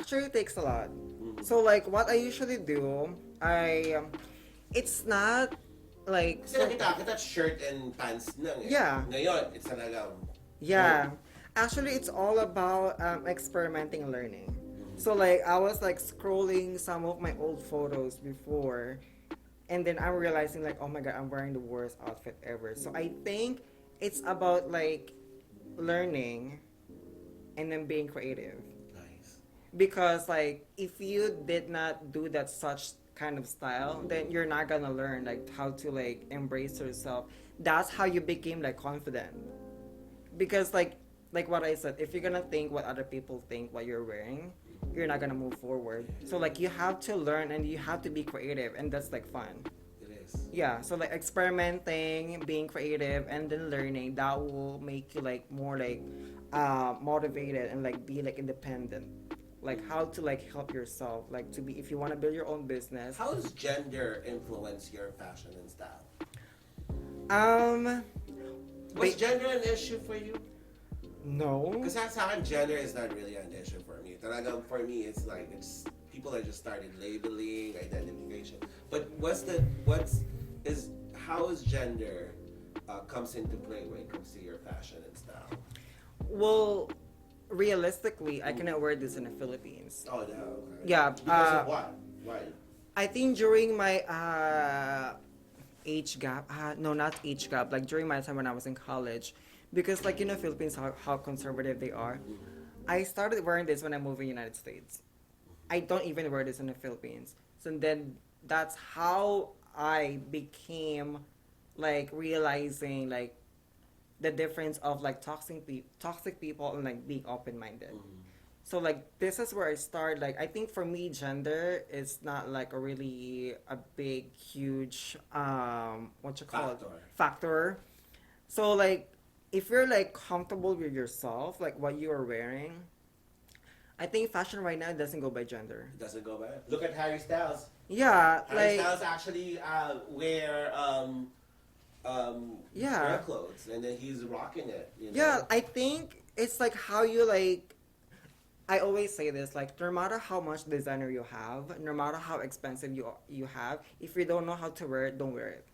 Actually, it takes a lot. So like what I usually do, it's not like Kasi nakita kita shirt and pants lang eh. yeah. Ngayon, it's talagang Yeah. Actually, it's all about experimenting and learning. So like I was like scrolling some of my old photos before, and then I'm realizing like, oh my god, I'm wearing the worst outfit ever. So I think it's about like learning and then being creative. nice. Because like if you did not do that such kind of style, then you're not gonna learn like how to like embrace yourself. That's how you became like confident. Because like what I said, if you're gonna think what other people think what you're wearing, you're not gonna move forward. So like you have to learn and you have to be creative, and that's like fun. It is. Yeah, so like experimenting, being creative, and then learning, that will make you like more like motivated and like be like independent, like how to like help yourself, like to be, if you want to build your own business. How does gender influence your fashion and style? um Was gender an issue for you? no. Because sa akin, gender is not really an issue for me. Talagang for me, it's like, it's people are just started labeling, identification. But how is gender comes into play when it comes to your fashion and style? Well, realistically, I cannot wear this in the Philippines. Oh, no. Okay. Yeah, Because of what? Why? I think during my age gap, no, not age gap, like during my time when I was in college, because like Philippines, how conservative they are. I started wearing this when I moved in the United States. I don't even wear this in the Philippines. So then that's how I became like realizing like the difference of like toxic people and like being open minded. So like this is where I start. Like I think for me, gender is not like a really a big huge what you call it, Factor. factor. So like if you're like comfortable with yourself, like what you are wearing, I think fashion right now doesn't go by gender. It doesn't go bad. Look at Harry Styles. Yeah, Harry like Styles actually wear yeah. girl clothes, and then he's rocking it. You know? Yeah, I think it's like how you like. I always say this, like no matter how much designer you have, no matter how expensive you have, if you don't know how to wear it, don't wear it,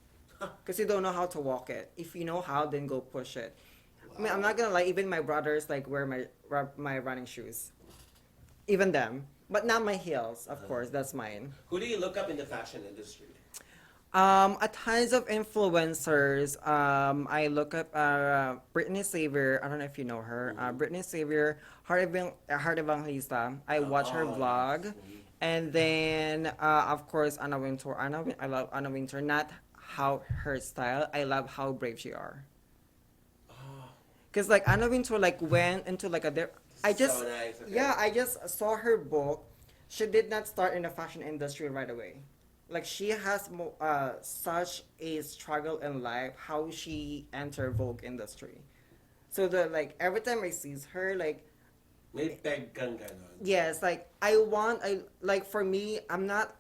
because you don't know how to walk it. If you know how, then go push it. I mean, I'm not gonna lie. Even my brothers like wear my running shoes, even them, but not my heels. Of course, that's mine. Who do you look up in the fashion industry? A tons of influencers. I look up Britney Xavier. I don't know if you know her. Britney Xavier, Heart Evangelista. I watch her vlog, and then of course Anna Wintour. I love Anna Wintour. Not how her style. I love how brave she are. Oh, Cause like Anna Wintour like went into like I just so nice. Okay. yeah, I just saw her book. She did not start in the fashion industry right away. Like she has such a struggle in life how she entered Vogue industry. So the like every time I sees her like May peg kang ganon. yes, like I like for me I'm not,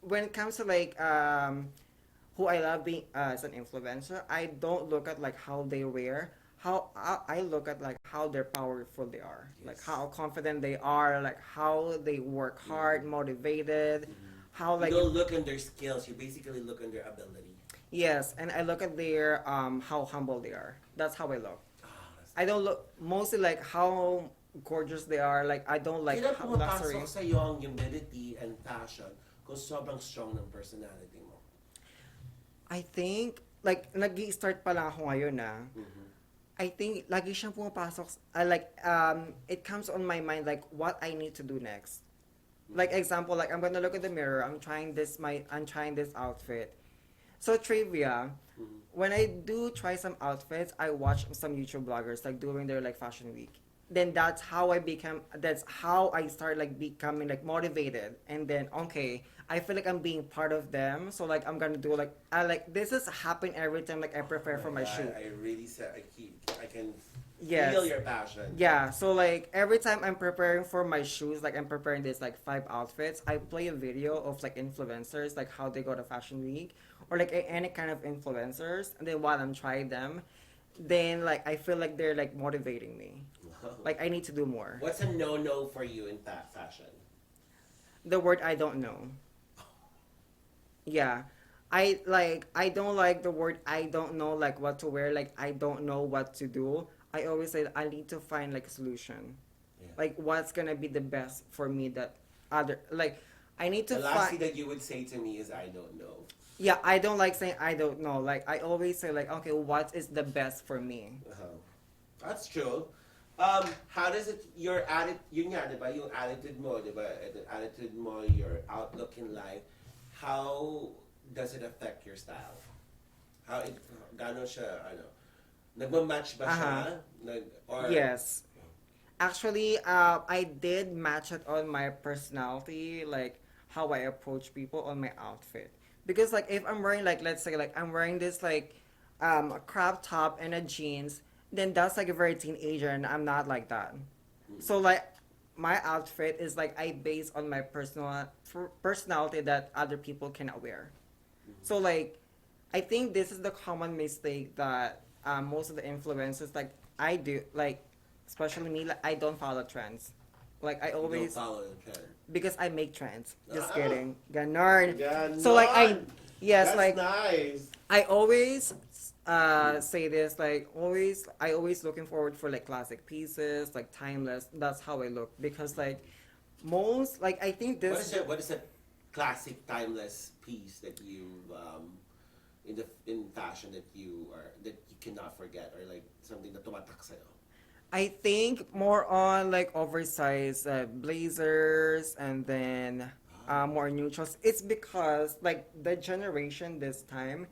when it comes to like who I love being as an influencer, I don't look at like how they wear. How I look at like how they're powerful they are, like Yes. how confident they are, like how they work hard, motivated, how You like don't look on their skills. You basically look on their ability. yes, and I look at their how humble they are. That's how I look. Ah, that's I don't look mostly like how gorgeous they are. Like I don't like Kailan how luxury. pumapasok sa iyo ang humility and passion kung sobrang strong ng personality mo? I think like nag-start pa lang ako ngayon na. Mm-hmm. I think lagi siyang pumapasok. It comes on my mind like what I need to do next. Like example, like I'm gonna look at the mirror. I'm trying this outfit. So trivia. When I do try some outfits, I watch some YouTube bloggers like doing their like fashion week. Then that's how I start like becoming like motivated, and then okay, I feel like I'm being part of them, so like I'm gonna do like I like this is happen every time like I prepare for my shoot. I really said I can Yes. feel your passion. Yeah, so like every time I'm preparing for my shoes, like I'm preparing this like 5 outfits, I play a video of like influencers, like how they go to fashion week, or like any kind of influencers, and then while I'm trying them, then like I feel like they're like motivating me. Like I need to do more. What's a no-no for you in fashion? The word I don't know. Yeah. I don't like the word I don't know like what to wear, like I don't know what to do. I always say I need to find like a solution. Yeah. Like what's gonna be the best for me that other like I need to The last thing find that you would say to me is I don't know. yeah, I don't like saying I don't know. Like I always say like okay, what is the best for me? Uh-huh. That's true. How does it, your attitude, yun nga, diba, yung attitude mo, diba, the attitude mo, your outlook in life, how does it affect your style? How it, gano'n siya, ano, nagmamatch ba siya? Or, Yes. Actually, I did match it on my personality, like how I approach people on my outfit. Because like if I'm wearing like let's say like I'm wearing this like a crop top and a jeans, then that's like a very teenager and I'm not like that. So like my outfit is like I base on my personality that other people cannot wear. So like I think this is the common mistake that most of the influencers like I do like especially me like I don't follow trends. Like I you don't always follow the trend. because I make trends. Just Ah. kidding. Ganon. Ganon. So like I yes That's like nice. I always say this like always I always looking forward for like classic pieces like timeless. That's how I look because like most like I think this What is a classic timeless piece that you in fashion that you cannot forget, or like something that tumatak sa'yo? I think more on like oversized blazers and then more neutrals. It's because like the generation this time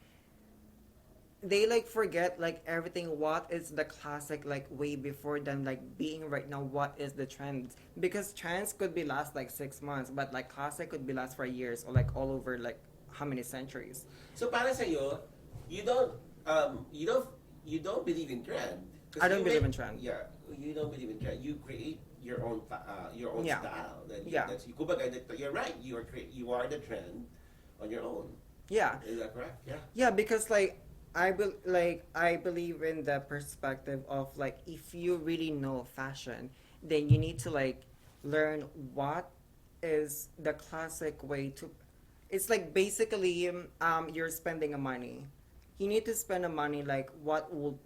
they like forget like everything what is the classic like way before them like being right now what is the trend because trends could be last like 6 months but like classic could be last for years or like all over like how many centuries. So para sa'yo, you don't um you don't you don't believe in trend. I 'Cause don't you believe make, in trend. yeah, you don't believe in trend. You create your own Yeah. style. Yeah. That's kumbaga, you're right. You are the trend on your own. Yeah. Is that correct? Yeah. Yeah, because like I believe in the perspective of like if you really know fashion, then you need to like learn what is the classic way to. It's like basically you're spending a money. You need to spend a money like what will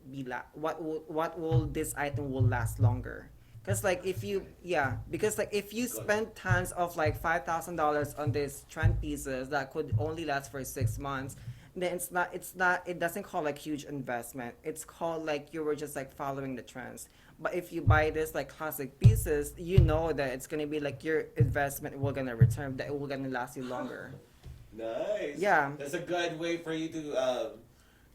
this item will last longer. Cause like if you yeah because like if you Good. spend tons of like $5,000 on these trend pieces that could only last for 6 months, then it's not it doesn't call like huge investment. It's called like you were just like following the trends. But if you buy this like classic pieces, you know that it's gonna be like your investment will gonna return, that it will gonna last you longer. Nice. Yeah. That's a good way for you to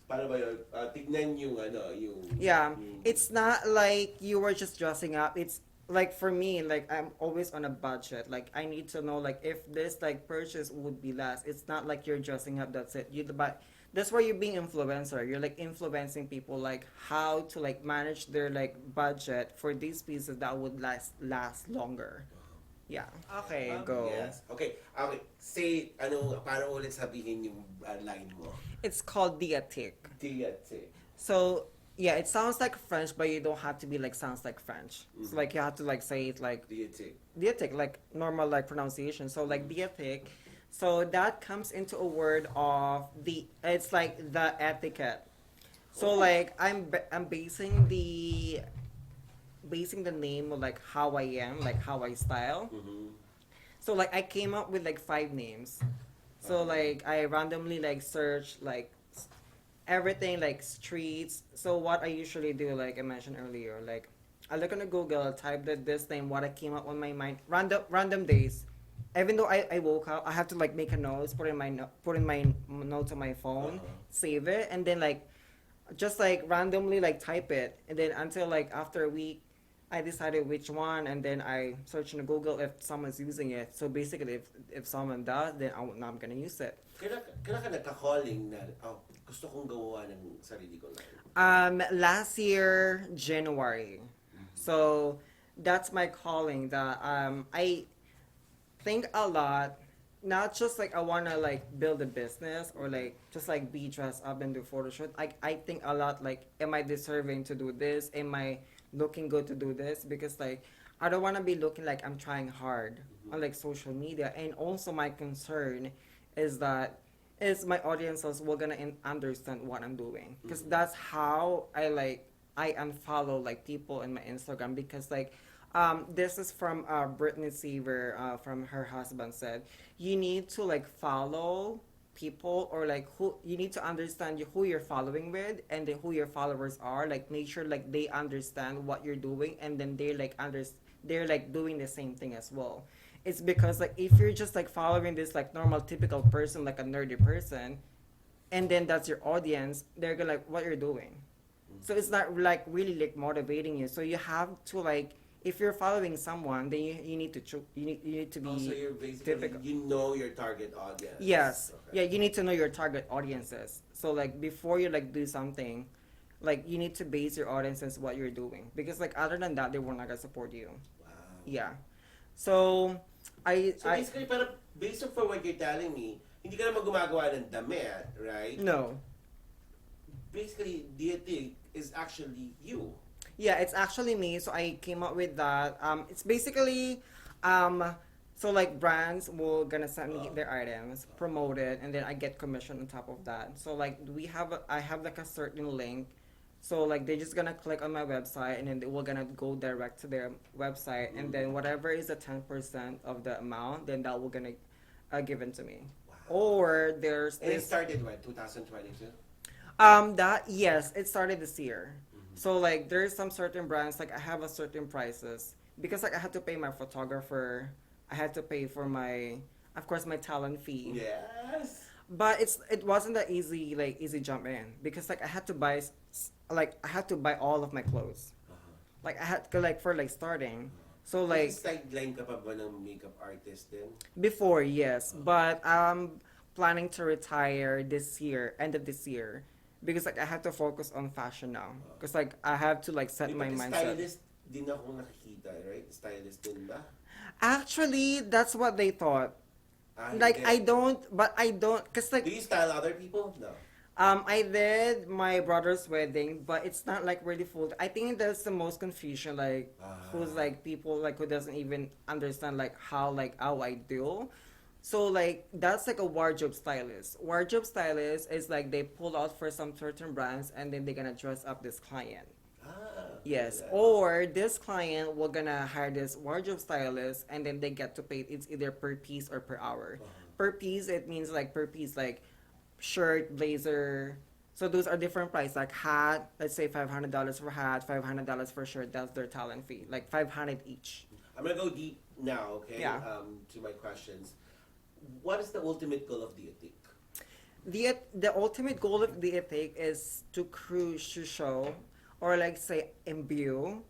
paano ba yun? Tignan yung ano, Yeah, yung it's not like you were just dressing up. It's like for me, like I'm always on a budget. Like I need to know like if this like purchase would be last. It's not like you're dressing up. That's it. You but that's why you're being influencer. You're like influencing people like how to like manage their like budget for these pieces that would last longer. Yeah. Okay, go. Yes. Okay. Okay. Say, ano, paano ulit sabihin yung line mo? It's called Detique. Detique. So yeah, it sounds like French, but you don't have to be like sounds like French. So like you have to like say it like Detique. Detique, like normal like pronunciation. So like Detique, so that comes into a word of the it's like the etiquette. So like I'm basing the name of like how I am, like how I style. Mm-hmm. So like I came up with like 5 names. So like I randomly like search like everything like streets. So what I usually do, like I mentioned earlier, like I look on the Google, type this name, what I came up on my mind, random days. Even though I woke up, I have to like make a notes, put in my notes on my phone, save it, and then like just like randomly like type it, and then until like after a week, I decided which one, and then I search in Google if someone's using it. So basically, if someone does, then I'm gonna use it. Kailan ka nagka-calling na, oh, gusto kong gawa ng sarili ko line? Last year January. So that's my calling. That I think a lot. not just like I wanna like build a business or like just like be dressed up and do photo shoot. I think a lot like, am I deserving to do this? Am I looking good to do this? Because like I don't wanna be looking like I'm trying hard on like social media. And also my concern is that is my audiences will gonna understand what I'm doing. Because that's how I unfollow like people in my Instagram because like this is from Brittany Seaver from her husband said you need to like follow people or like who you need to understand who you're following with and then who your followers are like make sure like they understand what you're doing and then they're like doing the same thing as well. It's because like if you're just like following this like normal typical person like a nerdy person and then that's your audience, they're gonna like what you're doing. So it's not like really like motivating you. So you have to like if you're following someone, then you need to you need to Also, be you're basically typical. you know your target audience. Yes, Okay. yeah, you need to know your target audiences. So like before you like do something, like you need to base your audiences what you're doing because like other than that, they will not gonna support you. Wow. Yeah. So So I basically, parang based on from what you're telling me, hindi ka naman gumagawa ng damit, right? no. Basically, Detique is actually you. Yeah, it's actually me. So I came up with that. It's basically, um, so like brands will gonna send me their items, promote it, and then I get commission on top of that. So like I have like a certain link. So like they're just gonna click on my website, and then they will gonna go direct to their website, and then whatever is the 10% of the amount, then that will gonna given to me. Wow. Or there's And it this. started when 2022. That yes, it started this year. So like there's some certain brands like I have a certain prices because like I had to pay my photographer, I had to pay for my of course my talent fee. Yes. But it wasn't that easy like easy jump in because like I had to buy like I had to buy all of my clothes. Like I had to like for like starting. So like Sideline ka pa ba ng makeup artist din? before yes, but I'm planning to retire this year, end of this year. Because like I have to focus on fashion now. Because like I have to like set May my pati mindset. stylist din akong nakikita, right? Stylist din ba? Actually, that's what they thought. Ah, Like hindi. I don't, but I don't, cause Do like you style other people? No. I did my brother's wedding, but it's not like really full. I think that's the most confusion. Like who's like people like who doesn't even understand like how I do. So like that's like a wardrobe stylist. Wardrobe stylist is like they pull out for some certain brands and then they're gonna dress up this client. Ah. Yes, Yeah. or this client we're gonna hire this wardrobe stylist and then they get to pay. It's either per piece or per hour. Per piece it means like per piece like shirt, blazer. So those are different price. Like hat, let's say $500 for hat, $500 for shirt. That's their talent fee. Like 500 each. I'm gonna go deep now, okay? Yeah. To my questions. What is the ultimate goal of Detique? The ultimate goal of the ethic is to cruise to show or like say imbue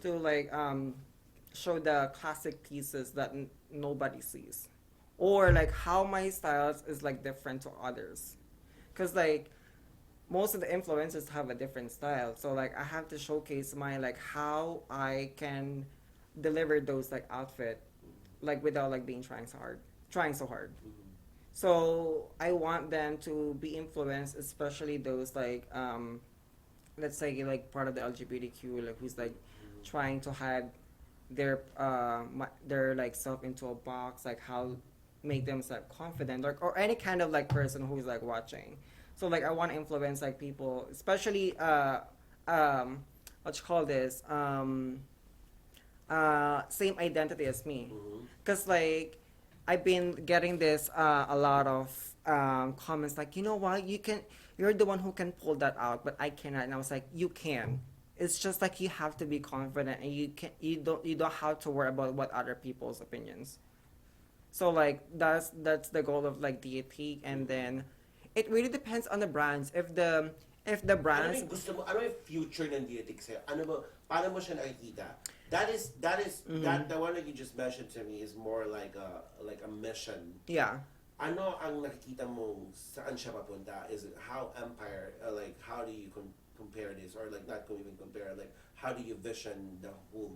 to like show the classic pieces that nobody sees or like how my styles is like different to others because like most of the influencers have a different style so like I have to showcase my like how I can deliver those like outfit like without like being trying so hard. So I want them to be influenced, especially those like let's say like part of the LGBTQ, like who's like trying to hide their like self into a box, like how make them like confident, like or any kind of like person who's like watching. So like I want to influence like people, especially what you call this same identity as me, because like I've been getting this a lot of comments like, you know what, you're the one who can pull that out, but I cannot. And I was like, you can. It's just like you have to be confident, and you don't have to worry about what other people's opinions. So like that's the goal of like DAT, and then it really depends on the brands. If the Ano brands yung gusto mo? Ano yung future ng Detique sa'yo? Ano mo, paano mo siya nakikita? That is that the one that you just mentioned to me is more like a mission. yeah. Ano ang nakikita mo saan siya papunta? Is it how Empire, like how do you compare this, or like not even compare, like how do you vision the whole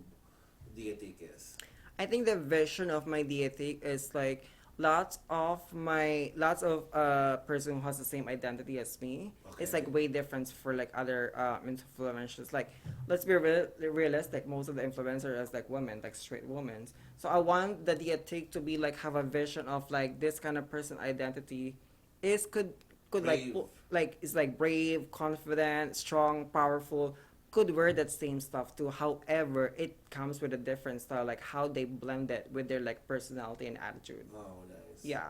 Detique is? I think the vision of my dietic is like lots of person who has the same identity as me. It's Okay. like way different for like other influencers. Like let's be realistic. Most of the influencers is like women, like straight women. So I want the Detique to be like have a vision of like this kind of person identity is could like Brave. like is like brave, confident, strong, powerful. Could wear that same stuff too. However, it comes with a different style, like how they blend it with their like personality and attitude. Oh, nice. Yeah.